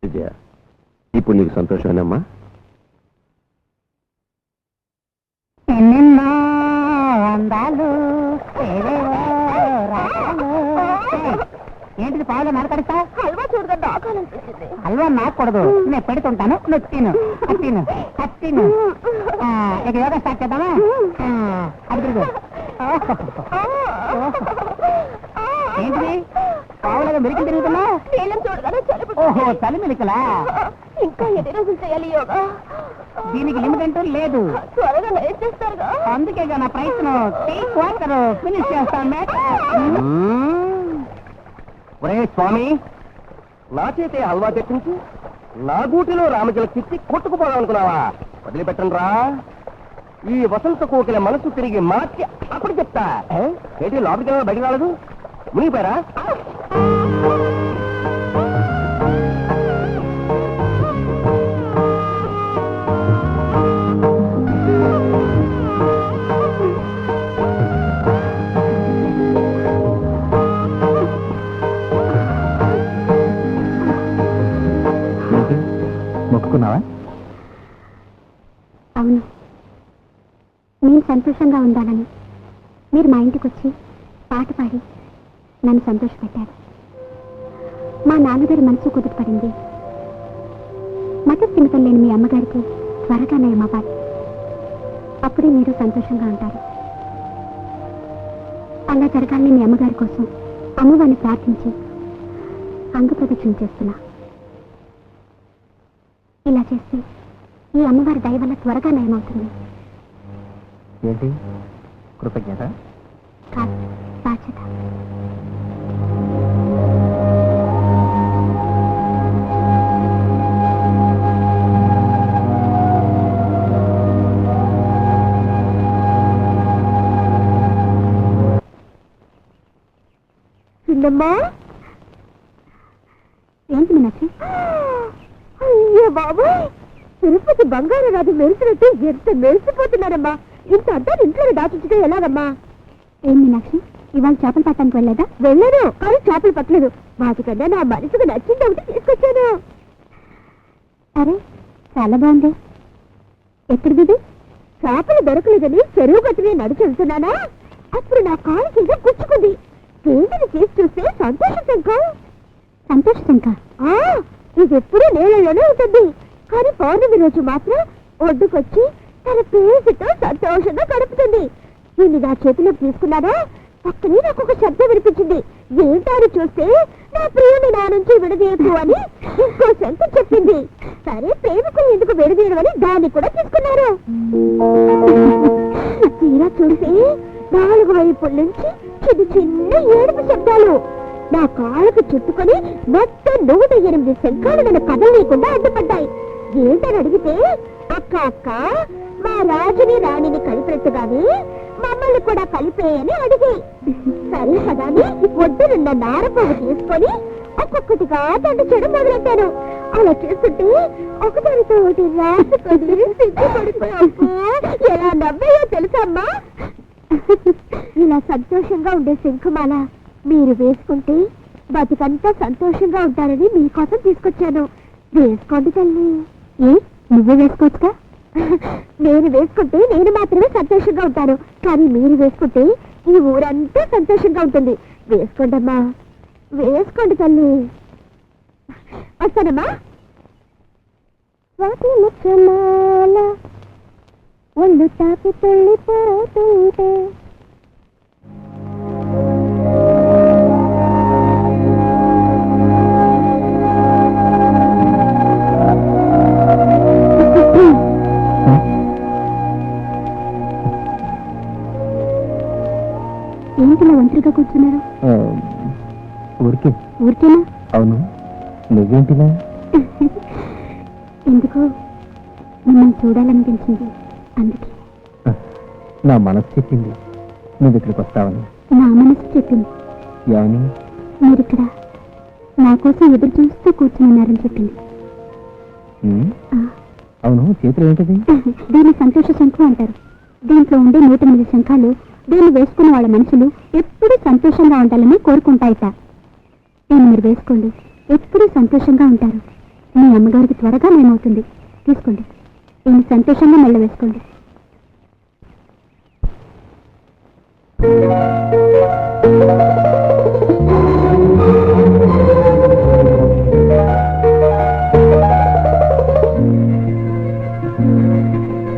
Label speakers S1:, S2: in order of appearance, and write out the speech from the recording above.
S1: విజయ, ఇప్పుడు నీకు సంతోషమేనమ్మా?
S2: ఏంటిది పావులో నడకడతా?
S3: హల్వా చూడగా ఆకాలనిపించింది.
S2: హల్వా నాకూడదు, నేను పెడుతుంటాను, నువ్వు తిను తిను తిను. ఇక యోగా స్టార్ట్ చేద్దామా? అది తిరుగు. ఏంటిది పావులుగా మెరికి తిరుగుతున్నా?
S3: చూడగానే
S2: ఓహో, చలి మెలికలా?
S3: ఇంకా ఎన్ని రోజులు చేయాలి యోగా?
S2: దీనికి లిమిట్ అంటూ లేదు.
S3: త్వరగా లైట్ చేస్తారుగా.
S2: అందుకే నా ప్రయత్నం. ఫినిష్ చేస్తాను.
S1: ఒరే స్వామి, నా చేతే హల్వా తెప్పించి నా గూటిలో రామజల చిచ్చి కొట్టుకుపోదాం అనుకున్నావా? వదిలిపెట్టండి రా. ఈ వసంత కోకిల మనసు తిరిగి మార్చి అప్పుడు చెప్తా. ఏంటి లోపలికి బయట రాలేదు? మునిగిపోయారా?
S2: మొక్కుకున్నావా?
S4: అవును, నేను సంతోషంగా ఉండాలని మీరు మా ఇంటికి వచ్చి పాట పాడి నన్ను సంతోషపెట్టారు. మా నాన్నగారి మనసు కుదుటపడింది. మత స్థిమితం లేని మీ అమ్మగారికి త్వరగా నయమవ్వాలి. అప్పుడే మీరు సంతోషంగా ఉంటారు. అలా జరగాలని మీ అమ్మగారి కోసం అమ్మవారిని ప్రార్థించి అంగప్రదక్షిణ చేస్తున్నా. ఇలా చేస్తే ఈ అమ్మవారి దయ వల్ల త్వరగా నయమవుతుంది.
S2: ఏంటి కృతజ్ఞత
S4: కాదు, బాధ్యత.
S3: చిన్నమ్మా,
S4: ఏంటి మీనాక్షి?
S3: అయ్యో బాబు, తిరుపతి బంగారు రాజు మెరిసినట్టు ఎంత మెరిసిపోతున్నారమ్మా. ఇంత అద్దాలు ఇంట్లోనే దాచుంటే ఎలాగమ్మా?
S4: ఏం మీనాక్షి, ఇవాళ చేపలు పట్టడానికి వెళ్ళలేదా?
S3: వెళ్ళాను, కానీ చేపలు పట్టలేదు. వాటికన్నా నా మనసుకు నచ్చింది ఒకటి తీసుకొచ్చాను.
S4: అరే, చాలా బాగుంది. ఎక్కడిది?
S3: చేపలు దొరకలేదని చెరువు గట్టునే నడిచి వెళ్తున్నానా, అప్పుడు నా కాలు కింద గుచ్చుకుంది. ఏంటిని తీసి చూస్తే సంతోష శంఖ.
S4: సంతోష శంఖ?
S3: ఇది ఎప్పుడూ నీళ్ళలోనే ఉంటుంది, కానీ పౌర్ణమి రోజు మాత్రం ఒడ్డుకొచ్చి తన పేరుతో సంతోషంగా గడుపుతుంది. దీన్ని నా చేతిలోకి తీసుకున్నానా, పక్కనే నాకు ఒక శబ్దం వినిపించింది. ఏంటారు చూస్తే నా ప్రియుని నా నుంచి విడదీయకు అని ఇంకో శంఖ చెప్పింది. సరే, ప్రేమికులు ఎందుకు విడదీయడం అని దాన్ని కూడా తీసుకున్నారు. తీరా చూస్తే 4 వైపుల నుంచి చిన్న చిన్న ఏడుపు శబ్దాలు నా కాళ్ళకు చుట్టుకొని మొత్తం 108 శంఖాలు నన్ను కదలలేకుండా అడ్డుపడ్డాయి. ఏంటని అడిగితే, అక్క అక్క, మా రాజుని రాణిని కలిపినట్టుగానే మమ్మల్ని కూడా కలిపేయని అడిగి, సరే కదాని ఒడ్డునున్న నారపువ్వు తీసుకొని ఒక్కొక్కటిగా దండ చేయడం మొదలెట్టాను. అలా చేస్తుంటే ఒకదానితో ఒకటి రాసుకొని సిగ్గుపడిపోయామ్మా. ఎలా నవ్వాయో తెలుసమ్మా. ఇలా సంతోషంగా ఉండే శంఖమాల మీరు వేసుకుంటే బతుకంతా సంతోషంగా ఉంటారని మీకోసం తీసుకొచ్చాను. వేసుకోండి తల్లి.
S4: ఏ, నువ్వే వేసుకోవచ్చుగా?
S3: నేను వేసుకుంటే నేను మాత్రమే సంతోషంగా ఉంటాను, కానీ మీరు వేసుకుంటే ఈ ఊరంతా సంతోషంగా ఉంటుంది. వేసుకోండమ్మా, వేసుకోండి తల్లి. వస్తానమ్మా.
S4: స్వాతి ముచ్చమాల ఒళ్ళు తాకి తొల్లిపోతుంటే ఏంటిలా ఒంటరిగా కూర్చున్నారు? ఊరికేనా?
S2: అవును, నువ్వేంటిలా?
S4: ఎందుకో మిమ్మల్ని చూడాలనిపించింది, అందుకే.
S2: నా మనసు చెప్పింది నువ్వు ఇక్కడికి వస్తావని.
S4: నా మనసు చెప్పింది.
S2: ఏమని?
S4: మీరిక్కడ నా కోసం ఎదురు చూస్తూ కూర్చున్నారని చెప్పింది.
S2: అవును, చేతులు ఏంటది?
S4: దీన్ని సంతోష శంఖం అంటారు. దీంట్లో ఉండే 108 శంఖాలు దీన్ని వేసుకున్న వాళ్ళ మనుషులు ఎప్పుడూ సంతోషంగా ఉండాలని కోరుకుంటాయిట. దీన్ని మీరు వేసుకోండి, ఎప్పుడూ సంతోషంగా ఉంటారు. మీ అమ్మగారికి త్వరగా మేమవుతుంది. తీసుకోండి, ఈయన సంతోషంగా మెళ్ళ వేసుకోండి.